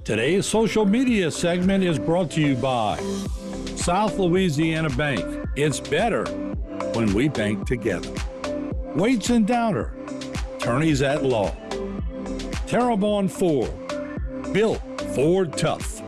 Today's social media segment is brought to you by South Louisiana Bank. It's better when we bank together. Waits and Downer, attorneys at law. Terrebonne Ford, built Ford tough.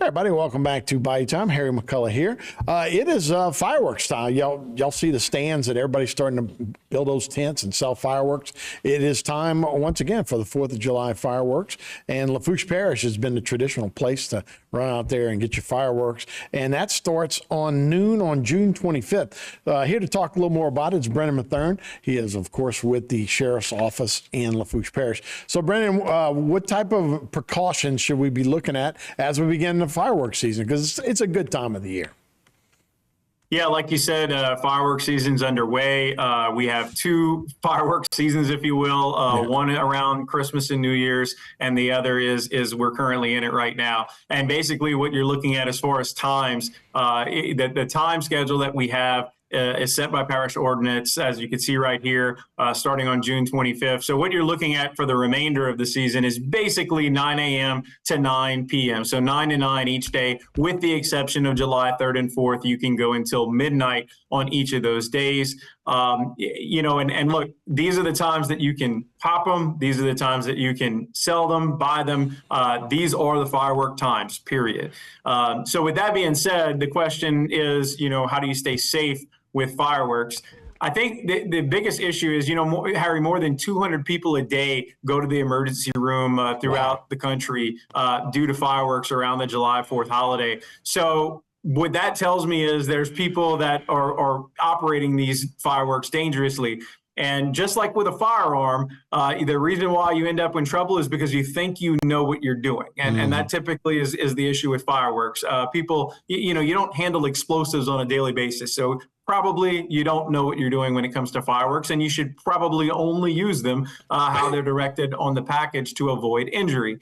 Everybody, welcome back to Bayou Time. Harry McCullough here. It is fireworks time. Y'all see the stands that everybody's starting to build those tents and sell fireworks. It is time once again for the 4th of July fireworks. And Lafourche Parish has been the traditional place to run out there and get your fireworks. And that starts on noon on June 25th. Here to talk a little more about it is Brendan Mathern. He is, of course, with the Sheriff's Office in Lafourche Parish. So, Brendan, what type of precautions should we be looking at as we begin the fireworks season? Because it's a good time of the year. Yeah, like you said, fireworks season's underway. We have two fireworks seasons, if you will, one around Christmas and New Year's, and the other is we're currently in it right now. And basically what you're looking at as far as times, the time schedule that we have is set by parish ordinance, as you can see right here, starting on June 25th. So what you're looking at for the remainder of the season is basically 9 a.m. to 9 p.m. So 9 to 9 each day, with the exception of July 3rd and 4th. You can go until midnight on each of those days. And look, these are the times that you can pop them. These are the times that you can sell them, buy them. These are the firework times, period. So with that being said, the question is, how do you stay safe with fireworks? I think the biggest issue is, Harry, more than 200 people a day go to the emergency room throughout the country due to fireworks around the July 4th holiday. So what that tells me is there's people that are operating these fireworks dangerously. And just like with a firearm, the reason why you end up in trouble is because you think you know what you're doing. And that typically is the issue with fireworks. People, you don't handle explosives on a daily basis. So probably you don't know what you're doing when it comes to fireworks, and you should probably only use them how they're directed on the package to avoid injury.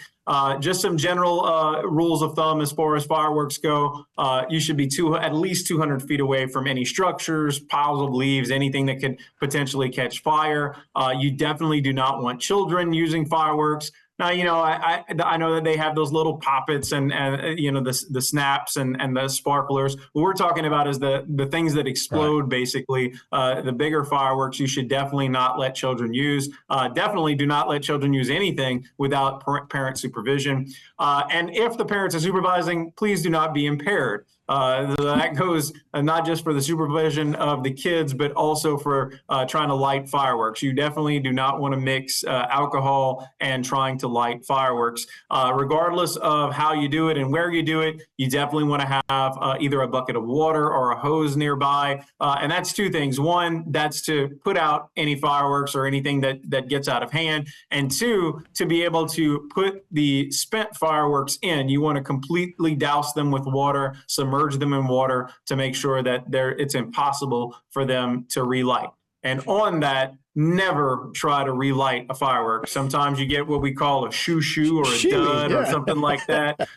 Just some general rules of thumb as far as fireworks go. You should be at least 200 feet away from any structures, piles of leaves, anything that could potentially catch fire. You definitely do not want children using fireworks. Now, I know that they have those little poppets and the snaps and the sparklers. What we're talking about is the things that explode, basically. The bigger fireworks you should definitely not let children use. Definitely do not let children use anything without parent supervision. And if the parents are supervising, please do not be impaired. That goes not just for the supervision of the kids, but also for trying to light fireworks. You definitely do not want to mix alcohol and trying to light fireworks. Regardless of how you do it and where you do it, you definitely want to have either a bucket of water or a hose nearby. And that's two things. One, that's to put out any fireworks or anything that gets out of hand. And two, to be able to put the spent fireworks in. You want to completely douse them with water, submerge them in water to make sure that it's impossible for them to relight. And on that, never try to relight a firework. Sometimes you get what we call a shoo-shoo or a dud or something like that.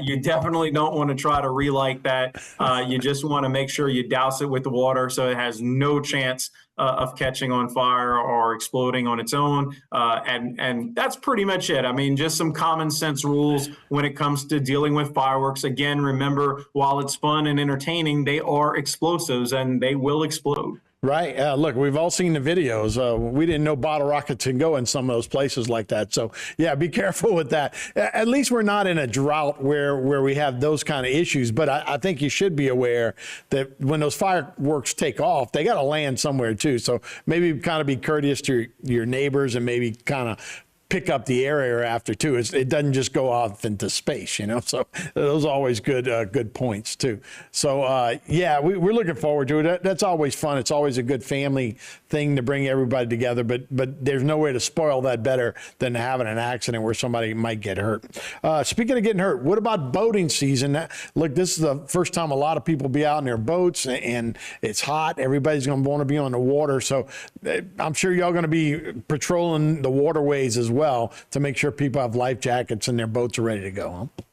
You definitely don't want to try to relight that. You just want to make sure you douse it with the water so it has no chance of catching on fire or exploding on its own. And that's pretty much it. I mean, just some common sense rules when it comes to dealing with fireworks. Again, remember, while it's fun and entertaining, they are explosives and they will explode. Right. Look, we've all seen the videos. We didn't know bottle rockets can go in some of those places like that. So, yeah, be careful with that. At least we're not in a drought where we have those kind of issues. But I think you should be aware that when those fireworks take off, they got to land somewhere, too. So maybe kind of be courteous to your neighbors and maybe kind of pick up the area after too. It doesn't just go off into space, So those are always good points too. So yeah, we're looking forward to it. That's always fun. It's always a good family thing to bring everybody together. But there's no way to spoil that better than having an accident where somebody might get hurt. Speaking of getting hurt, what about boating season? Look, this is the first time a lot of people be out in their boats, and it's hot. Everybody's going to want to be on the water. So I'm sure y'all going to be patrolling the waterways as well to make sure people have life jackets and their boats are ready to go, huh?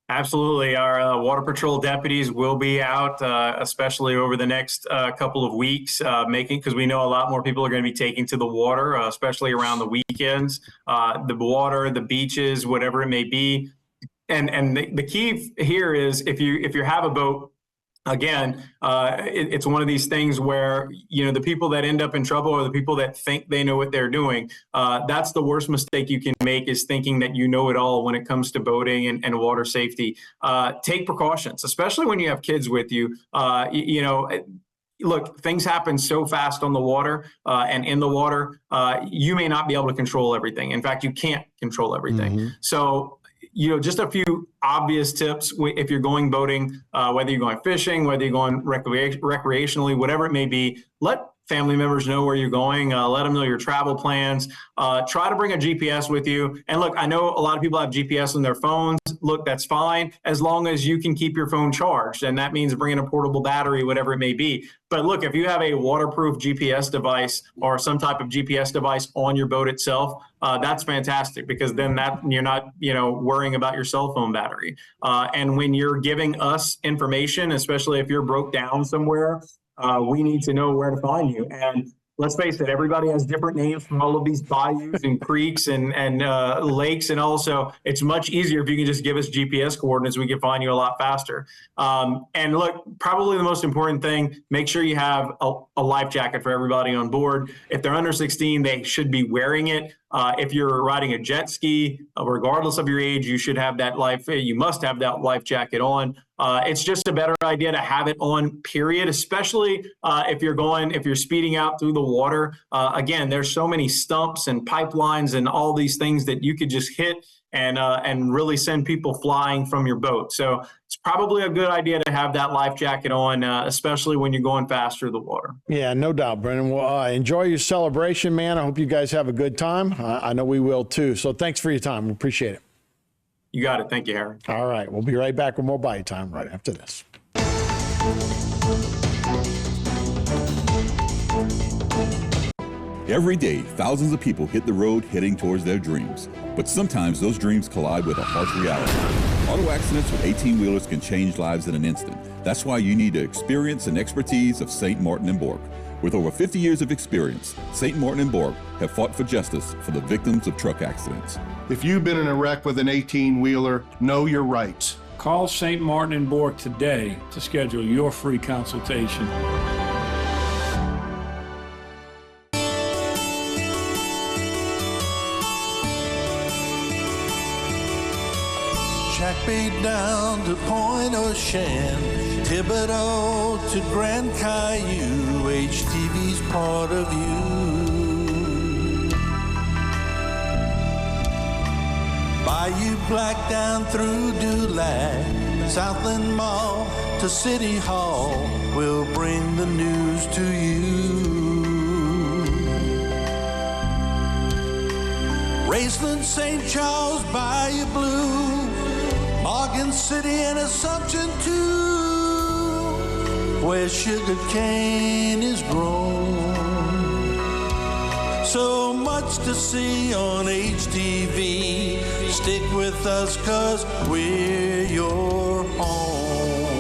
Absolutely. Our Water Patrol deputies will be out, especially over the next couple of weeks, because we know a lot more people are going to be taking to the water, especially around the weekends, the water, the beaches, whatever it may be. And the key here is if you have a boat, again, it's one of these things where, the people that end up in trouble are the people that think they know what they're doing. That's the worst mistake you can make, is thinking that you know it all when it comes to boating and water safety. Take precautions, especially when you have kids with you. Look, things happen so fast on the water and in the water. You may not be able to control everything. In fact, you can't control everything. Mm-hmm. So, just a few obvious tips if you're going boating, whether you're going fishing, whether you're going recreationally, whatever it may be, let family members know where you're going. Let them know your travel plans. Try to bring a GPS with you. And look, I know a lot of people have GPS on their phones. Look, that's fine as long as you can keep your phone charged. And that means bringing a portable battery, whatever it may be. But look, if you have a waterproof GPS device or some type of GPS device on your boat itself, that's fantastic, because then you're not, worrying about your cell phone battery. And when you're giving us information, especially if you're broke down somewhere, we need to know where to find you. And let's face it, everybody has different names from all of these bayous and creeks and lakes. And also, it's much easier if you can just give us GPS coordinates. We can find you a lot faster. And look, probably the most important thing, make sure you have a life jacket for everybody on board. If they're under 16, they should be wearing it. If you're riding a jet ski, regardless of your age, you must have that life jacket on. It's just a better idea to have it on, period, especially if you're speeding out through the water. Again, there's so many stumps and pipelines and all these things that you could just hit and really send people flying from your boat. So it's probably a good idea to have that life jacket on, especially when you're going fast through the water. Yeah, no doubt, Brendan. Well, enjoy your celebration, man. I hope you guys have a good time. I know we will too. So thanks for your time. We appreciate it. You got it. Thank you, Harry. All right. We'll be right back with more Bayou Time right after this. Every day, thousands of people hit the road heading towards their dreams. But sometimes those dreams collide with a harsh reality. Auto accidents with 18-wheelers can change lives in an instant. That's why you need the experience and expertise of St. Martin & Bork. With over 50 years of experience, St. Martin & Bork have fought for justice for the victims of truck accidents. If you've been in a wreck with an 18-wheeler, know your rights. Call St. Martin & Bork today to schedule your free consultation. Jack Bay down to Point Ocean, Thibodeau to Grand Caillou, HTV's part of you. Bayou Black down through Dulac, Southland Mall to City Hall, we'll bring the news to you. Raceland, St. Charles, Bayou Blue, Morgan City and Assumption too, where sugar cane is grown. So much to see on HTV. Stick with us 'cause we're your home.